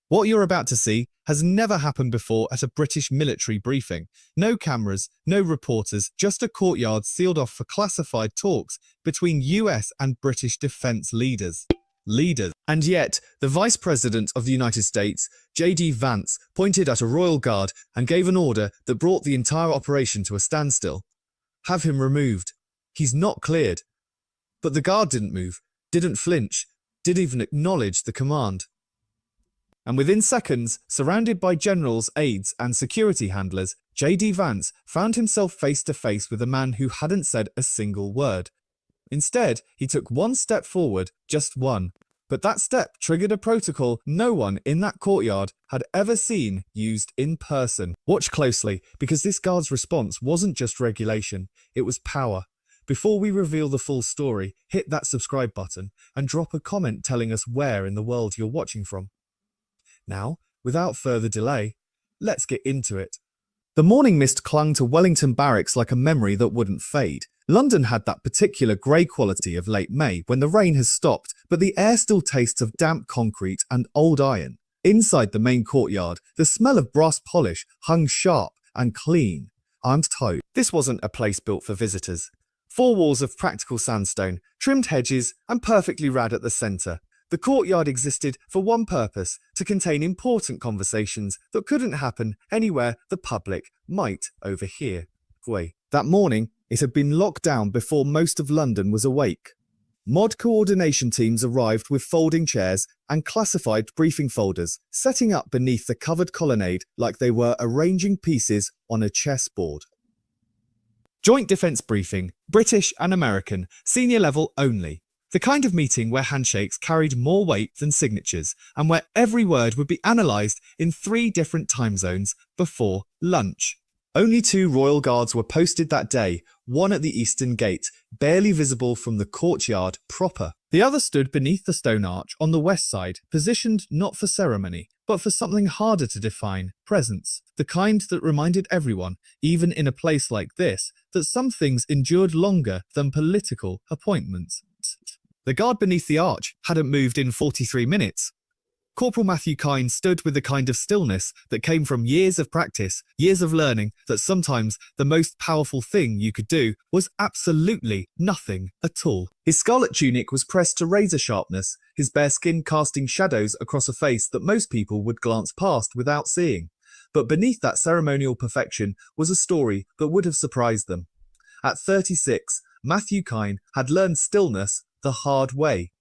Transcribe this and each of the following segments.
What you're about to see has never happened before at a British military briefing. No cameras, no reporters, just a courtyard sealed off for classified talks between US and British defense leaders. And yet, the Vice President of the United States, JD Vance, pointed at a Royal Guard and gave an order that brought the entire operation to a standstill. Have him removed. He's not cleared. But the guard didn't move, didn't flinch, didn't even acknowledge the command. And within seconds, surrounded by generals, aides, and security handlers, JD Vance found himself face to face with a man who hadn't said a single word. Instead, he took one step forward, just one. But that step triggered a protocol no one in that courtyard had ever seen used in person. Watch closely, because this guard's response wasn't just regulation, it was power. Before we reveal the full story, hit that subscribe button and drop a comment telling us where in the world you're watching from. Now, without further delay, let's get into it. The morning mist clung to Wellington Barracks like a memory that wouldn't fade. London had that particular grey quality of late May when the rain has stopped, but the air still tastes of damp concrete and old iron. Inside the main courtyard, the smell of brass polish hung sharp and clean. I'm told this wasn't a place built for visitors. 4 walls of practical sandstone, trimmed hedges, and perfectly rad at the centre. The courtyard existed for one purpose, to contain important conversations that couldn't happen anywhere the public might overhear. That morning, it had been locked down before most of London was awake. Mod coordination teams arrived with folding chairs and classified briefing folders, setting up beneath the covered colonnade like they were arranging pieces on a chessboard. Joint Defence Briefing, British and American, senior level only. The kind of meeting where handshakes carried more weight than signatures and where every word would be analysed in 3 different time zones before lunch. Only 2 Royal Guards were posted that day, one at the eastern gate, barely visible from the courtyard proper. The other stood beneath the stone arch on the west side, positioned not for ceremony, but for something harder to define, presence, the kind that reminded everyone, even in a place like this, that some things endured longer than political appointments. The guard beneath the arch hadn't moved in 43 minutes. Corporal Matthew Kaine stood with the kind of stillness that came from years of practice, years of learning that sometimes the most powerful thing you could do was absolutely nothing at all. His scarlet tunic was pressed to razor sharpness, his bare skin casting shadows across a face that most people would glance past without seeing. But beneath that ceremonial perfection was a story that would have surprised them. At 36, Matthew Kaine had learned stillness the hard way.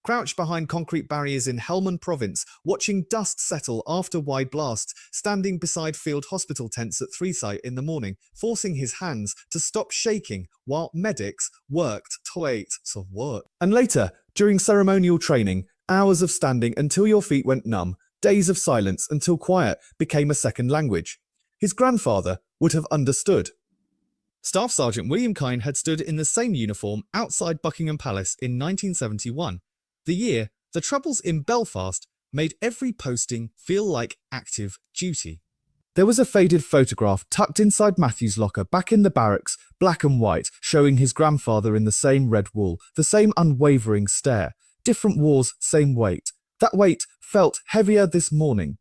Crouched behind concrete barriers in Helmand province, watching dust settle after wide blasts, standing beside field hospital tents at 3 in the morning, forcing his hands to stop shaking while medics worked to work. And later, during ceremonial training, hours of standing until your feet went numb, days of silence until quiet became a second language. His grandfather would have understood. Staff Sergeant William Kaine had stood in the same uniform outside Buckingham Palace in 1971. The year, the troubles in Belfast made every posting feel like active duty. There was a faded photograph tucked inside Matthew's locker back in the barracks, black and white, showing his grandfather in the same red wool, the same unwavering stare. Different wars, same weight. That weight felt heavier this morning.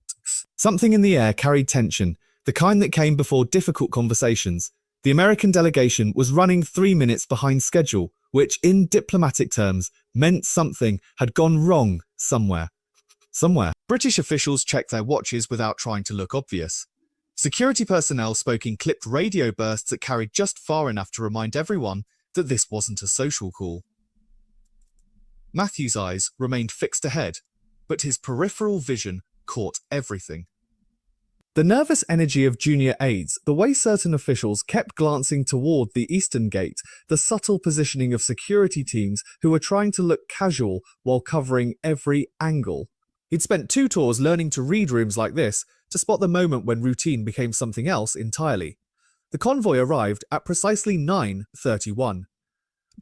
Something in the air carried tension, the kind that came before difficult conversations. The American delegation was running 3 minutes behind schedule, which in diplomatic terms meant something had gone wrong somewhere. British officials checked their watches without trying to look obvious. Security personnel spoke in clipped radio bursts that carried just far enough to remind everyone that this wasn't a social call. Matthew's eyes remained fixed ahead, but his peripheral vision caught everything. The nervous energy of junior aides, the way certain officials kept glancing toward the eastern gate, the subtle positioning of security teams who were trying to look casual while covering every angle. He'd spent 2 tours learning to read rooms like this to spot the moment when routine became something else entirely. The convoy arrived at precisely 9:31.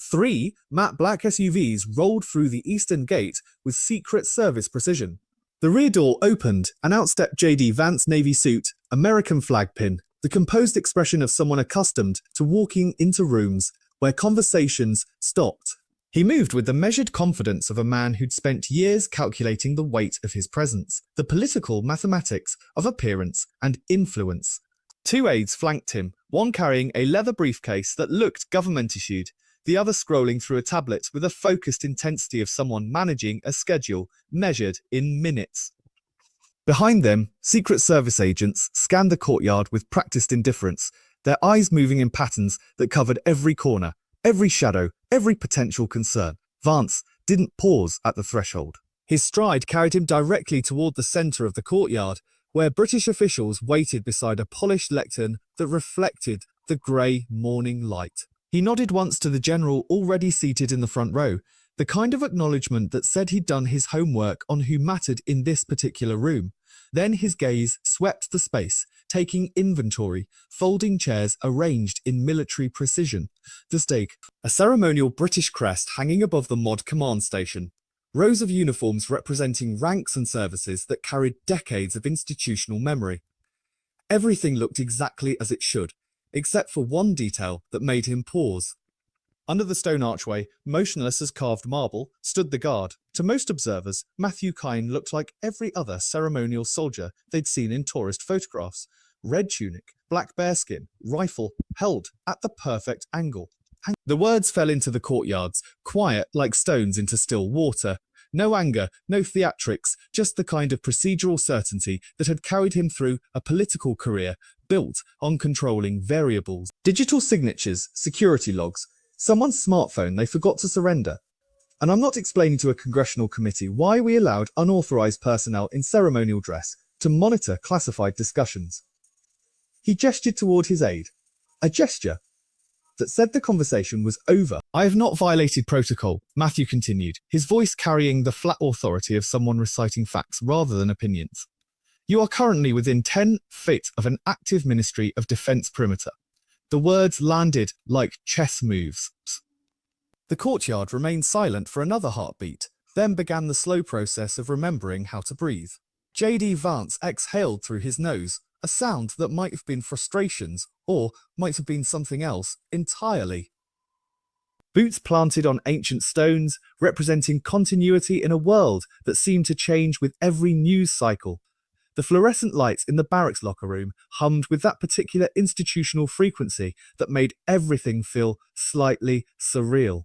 3 matte black SUVs rolled through the eastern gate with Secret Service precision. The rear door opened and out stepped JD Vance navy suit, American flag pin, the composed expression of someone accustomed to walking into rooms where conversations stopped. He moved with the measured confidence of a man who'd spent years calculating the weight of his presence, the political mathematics of appearance and influence. Two aides flanked him, one carrying a leather briefcase that looked government-issued, the other scrolling through a tablet with a focused intensity of someone managing a schedule measured in minutes. Behind them, Secret Service agents scanned the courtyard with practiced indifference, their eyes moving in patterns that covered every corner, every shadow, every potential concern. Vance didn't pause at the threshold. His stride carried him directly toward the centre of the courtyard, where British officials waited beside a polished lectern that reflected the grey morning light. He nodded once to the general already seated in the front row, the kind of acknowledgement that said he'd done his homework on who mattered in this particular room. Then his gaze swept the space, taking inventory, folding chairs arranged in military precision. The stake, a ceremonial British crest hanging above the mod command station. Rows of uniforms representing ranks and services that carried decades of institutional memory. Everything looked exactly as it should, except for one detail that made him pause. Under the stone archway, motionless as carved marble, stood the guard. To most observers, Matthew Kaine looked like every other ceremonial soldier they'd seen in tourist photographs. Red tunic, black bearskin, rifle, held at the perfect angle. The words fell into the courtyards, quiet like stones into still water. No anger, no theatrics, just the kind of procedural certainty that had carried him through a political career built on controlling variables. Digital signatures, security logs, someone's smartphone they forgot to surrender. And I'm not explaining to a congressional committee why we allowed unauthorized personnel in ceremonial dress to monitor classified discussions. He gestured toward his aide, a gesture that said the conversation was over. I have not violated protocol, Matthew continued, his voice carrying the flat authority of someone reciting facts rather than opinions. You are currently within 10 feet of an active Ministry of Defense perimeter. The words landed like chess moves. The courtyard remained silent for another heartbeat, then began the slow process of remembering how to breathe. JD Vance exhaled through his nose, a sound that might have been frustrations or might have been something else entirely. Boots planted on ancient stones, representing continuity in a world that seemed to change with every news cycle. The fluorescent lights in the barracks locker room hummed with that particular institutional frequency that made everything feel slightly surreal.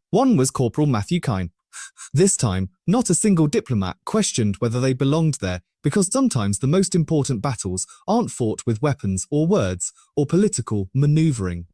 One was Corporal Matthew Kaine. This time, not a single diplomat questioned whether they belonged there, because sometimes the most important battles aren't fought with weapons or words or political maneuvering.